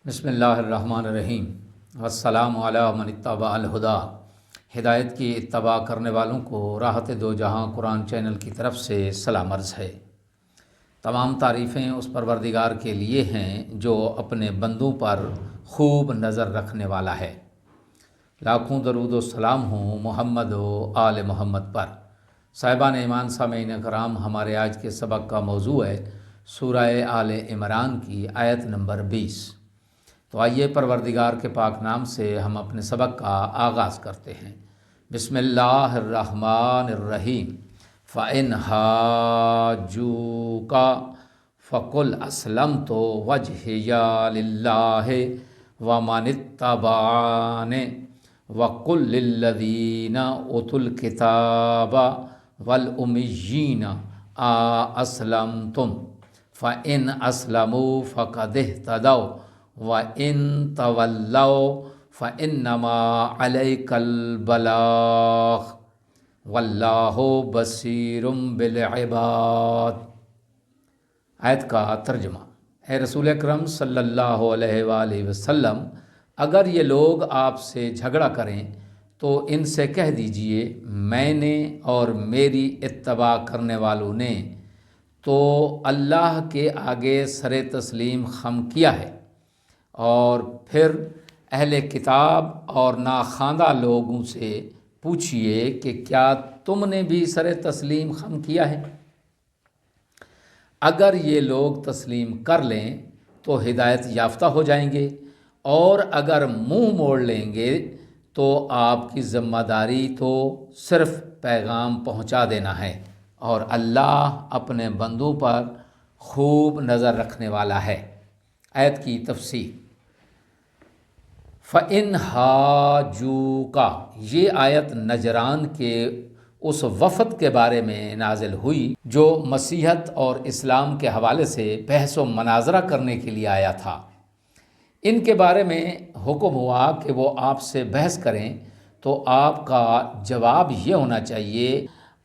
بسم اللہ الرحمن الرحیم والسلام علی من اتبع الہدا۔ ہدایت کی اتباع کرنے والوں کو راحت دو جہاں قرآن چینل کی طرف سے سلام عرض ہے۔ تمام تعریفیں اس پروردگار کے لیے ہیں جو اپنے بندوں پر خوب نظر رکھنے والا ہے۔ لاکھوں درود و سلام ہوں محمد و آل محمد پر۔ صاحبان ایمان سامعین کرام، ہمارے آج کے سبق کا موضوع ہے سورہ آل عمران کی آیت نمبر 20۔ تو آئیے پروردگار کے پاک نام سے ہم اپنے سبق کا آغاز کرتے ہیں۔ بسم اللہ الرحمن الرحیم۔ فَإِنْ حَاجُّوكَ فَقُلْ أَسْلَمْتُ وَجْهِيَ لِلَّهِ وَمَنِ اتَّبَعَنِ وَقُلْ لِلَّذِينَ أُوتُوا الْكِتَابَ وَالْأُمِّيِّينَ أَأَسْلَمْتُمْ فَإِنْ أَسْلَمُوا فَقَدِ اهْتَدَوْا وَإِن تَوَلَّوْا فَإِنَّمَا عَلَيْكَ الْبَلَاغُ وَاللَّهُ بَصِيرٌ بِالْعِبَادِ۔ آیت کا ترجمہ۔ اے رسول اکرم صلی اللہ علیہ وآلہ وسلم، اگر یہ لوگ آپ سے جھگڑا کریں تو ان سے کہہ دیجئے میں نے اور میری اتباع کرنے والوں نے تو اللہ کے آگے سر تسلیم خم کیا ہے، اور پھر اہل کتاب اور ناخواندہ لوگوں سے پوچھئے کہ کیا تم نے بھی سر تسلیم خم کیا ہے؟ اگر یہ لوگ تسلیم کر لیں تو ہدایت یافتہ ہو جائیں گے، اور اگر منہ موڑ لیں گے تو آپ کی ذمہ داری تو صرف پیغام پہنچا دینا ہے، اور اللہ اپنے بندوں پر خوب نظر رکھنے والا ہے۔ آیت کی تفسیر۔ فَإِنْ حَاجُّوكَ، یہ آیت نجران کے اس وفد کے بارے میں نازل ہوئی جو مسیحیت اور اسلام کے حوالے سے بحث و مناظرہ کرنے کے لیے آیا تھا۔ ان کے بارے میں حکم ہوا کہ وہ آپ سے بحث کریں تو آپ کا جواب یہ ہونا چاہیے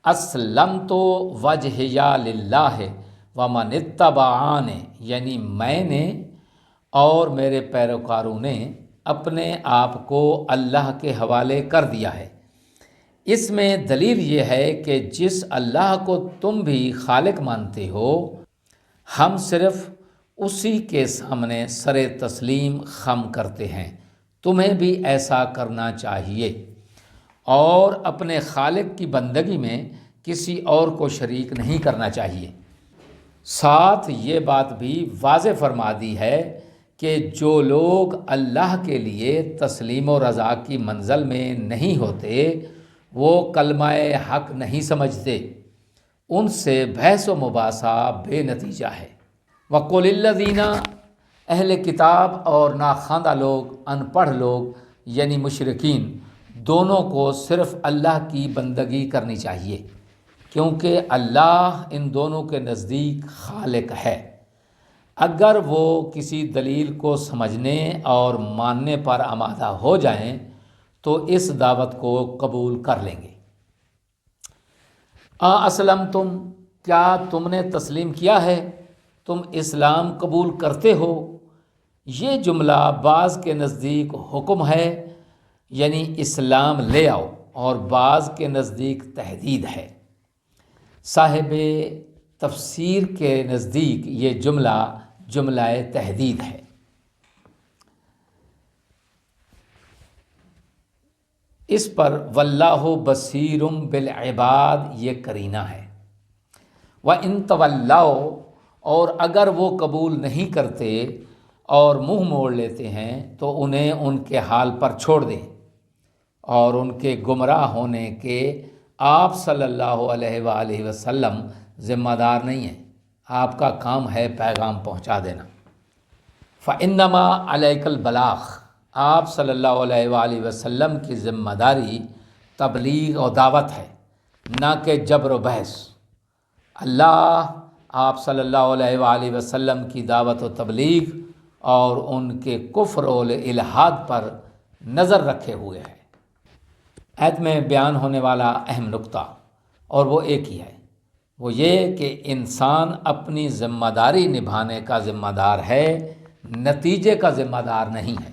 اسلمت وجہی للہ ومن اتبعانی، یعنی میں نے اور میرے پیروکاروں نے اپنے آپ کو اللہ کے حوالے کر دیا ہے۔ اس میں دلیل یہ ہے کہ جس اللہ کو تم بھی خالق مانتے ہو، ہم صرف اسی کے سامنے سر تسلیم خم کرتے ہیں۔ تمہیں بھی ایسا کرنا چاہیے، اور اپنے خالق کی بندگی میں کسی اور کو شریک نہیں کرنا چاہیے۔ ساتھ یہ بات بھی واضح فرما دی ہے کہ جو لوگ اللہ کے لیے تسلیم و رضا کی منزل میں نہیں ہوتے وہ کلمہ حق نہیں سمجھتے، ان سے بحث و مباحثہ بے نتیجہ ہے۔ وَقُلِ الَّذِينَ، اہل کتاب اور ناخواندہ لوگ، ان پڑھ لوگ یعنی مشرکین، دونوں کو صرف اللہ کی بندگی کرنی چاہیے، کیونکہ اللہ ان دونوں کے نزدیک خالق ہے۔ اگر وہ کسی دلیل کو سمجھنے اور ماننے پر آمادہ ہو جائیں تو اس دعوت کو قبول کر لیں گے۔ اسلمتم، کیا تم نے تسلیم کیا ہے؟ تم اسلام قبول کرتے ہو؟ یہ جملہ بعض کے نزدیک حکم ہے، یعنی اسلام لے آؤ، اور بعض کے نزدیک تحدید ہے۔ صاحب تفسیر کے نزدیک یہ جملہ تحدید ہے۔ اس پر واللہ بصیر بالعباد یہ قرینہ ہے۔ وَإِن تَوَلَّوْا، اور اگر وہ قبول نہیں کرتے اور منہ موڑ لیتے ہیں تو انہیں ان کے حال پر چھوڑ دیں، اور ان کے گمراہ ہونے کے آپ صلی اللہ علیہ وآلہ وسلم ذمہ دار نہیں ہیں، آپ کا کام ہے پیغام پہنچا دینا۔ فَإِنَّمَا عَلَيْكَ الْبَلَاغُ، آپ صلی اللہ علیہ وآلہ وسلم کی ذمہ داری تبلیغ و دعوت ہے، نہ کہ جبر و بحث۔ اللہ آپ صلی اللہ علیہ وآلہ وسلم کی دعوت و تبلیغ اور ان کے کفر و الحاد پر نظر رکھے ہوئے ہے۔ آیت میں بیان ہونے والا اہم نقطہ، اور وہ ایک ہی ہے، وہ یہ کہ انسان اپنی ذمہ داری نبھانے کا ذمہ دار ہے، نتیجے کا ذمہ دار نہیں ہے۔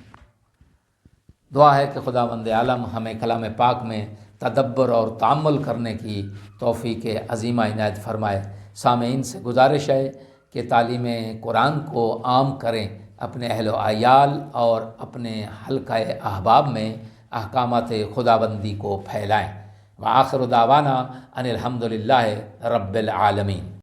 دعا ہے کہ خداوند عالم ہمیں کلام پاک میں تدبر اور تأمل کرنے کی توفیق عظیمہ عنایت فرمائے۔ سامعین سے گزارش ہے کہ تعلیم قرآن کو عام کریں، اپنے اہل و عیال اور اپنے حلقہ احباب میں احکامات خداوندی کو پھیلائیں۔ وآخر دعوانا ان الحمد للہ رب العالمین۔